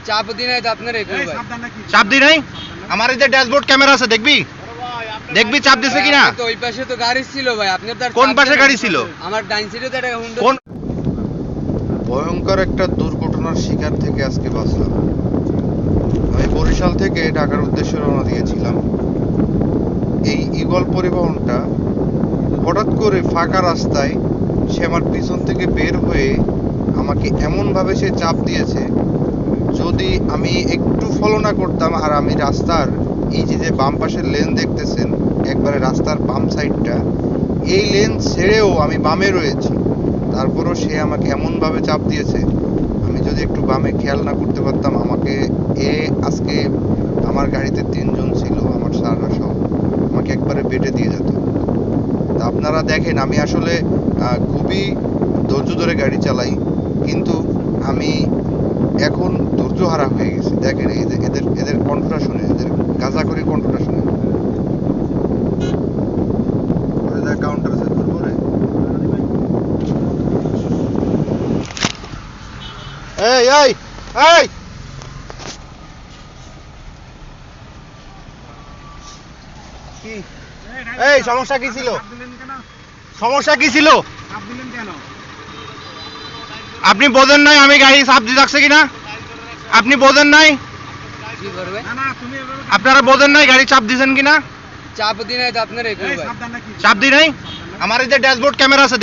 চাপ দি নাই তো আপনার একটু ভাই চাপ দি নাই? আমার এই যে ড্যাশবোর্ড ক্যামেরা আছে, দেখবি চাপ দিছে কিনা? তো ওই পাশে তো গাড়ি ছিল ভাই, আপনি তো কোন পাশে গাড়ি ছিল? আমার ডাইন সাইডে তো একটা হুন্ডা। কোন ভয়ঙ্কর একটা দুর্ঘটনার শিকার থেকে আজকে বাঁচলাম। আমি বরিশাল থেকে ঢাকার উদ্দেশ্যে রওনা দিয়েছিলাম। এই ঈগল পরিবহনটা হঠাৎ করে ফাঁকা রাস্তায় সে আমার পিছন থেকে বের হয়ে আমাকে এমনভাবে সে চাপ দিয়েছে, যদি আমি একটু ফলো না করতাম, আর আমি রাস্তার এই যে বাম পাশের লেন দেখতেছেন, একবারে রাস্তার বাম সাইডটা, এই লেন ছেড়েও আমি বামে রয়েছি, তারপরও সে আমাকে এমনভাবে চাপ দিয়েছে, আমি যদি একটু বামে খেয়াল না করতে পারতাম, আমাকে আজকে আমার গাড়িতে 3 জন ছিল, আমার স্যাররা সহ, আমাকে একবারে বেটে দিয়ে যেত। তা আপনারা দেখেন, আমি আসলে খুবই ধৈর্য ধরে গাড়ি চালাই, কিন্তু আমি এখন ধৈর্য হারা হয়ে গেছি। দেখেন এই যে এদের কণ্ঠটা শুনে, এদের গাঁজা করে কণ্ঠটা শুনে। কাউন্টার আছে ধরবো রে। এই এই এই কি এই সমস্যা কি ছিল? সমস্যা কি ছিল? আপনি বোঝেন নাই আমি গাড়ি চাপ দিয়ে রাখছে কিনা? আপনি বোঝেন নাই? কি করবে? আপনারা বোঝেন নাই গাড়ি চাপ দিয়েছেন কিনা? চাপ দি নাই তো আপনার একটু ভাই চাপ দি নাই? আমার এই যে ড্যাশবোর্ড ক্যামেরা আছে,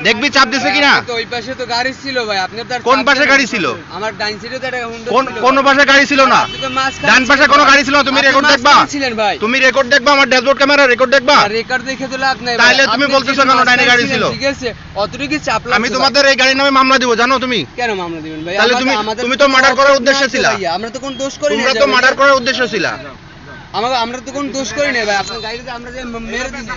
দেখবি চাপ দিছে কিনা? তো ওই পাশে তো গাড়ি ছিল ভাই, আপনি তো কোন পাশে গাড়ি ছিল? আমার ডাইন সাইডে তো একটা হুন্ডা ছিল। কোন পাশে গাড়ি ছিল না? আপনি তো মাঝখানে ডান পাশে কোনো গাড়ি ছিল না? তুমি আপনি রেকর্ড দেখবা? মাঝখানে ছিলেন ভাই। তুমি রেকর্ড দেখবা, আমার ড্যাশবোর্ড ক্যামেরা রেকর্ড দেখবা? রেকর্ড দেখে তো লাভ নাই ভাই। তাইলে তুমি আপনি বলতেছো ছিলেন কেন ডাইনে গাড়ি মাঝখানে ছিল? ঠিক আছে, অতটুকু চাপ লাগছে আমি ভাই। তোমাদের এই গাড়ির নামে মামলা দিব, জানো তুমি? কেন মামলা দিবেন ভাই? তাহলে তুমি তো মার্ডার করার উদ্দেশ্যে ছিলা। আমরা তো কোন দোষ করি না। তোমরা তো মার্ডার করার উদ্দেশ্য ছিল। আমরা তো কোন দোষ করি না ভাই, আপনার গাড়িতে আমরা যে মেরে দিছি।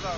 যাও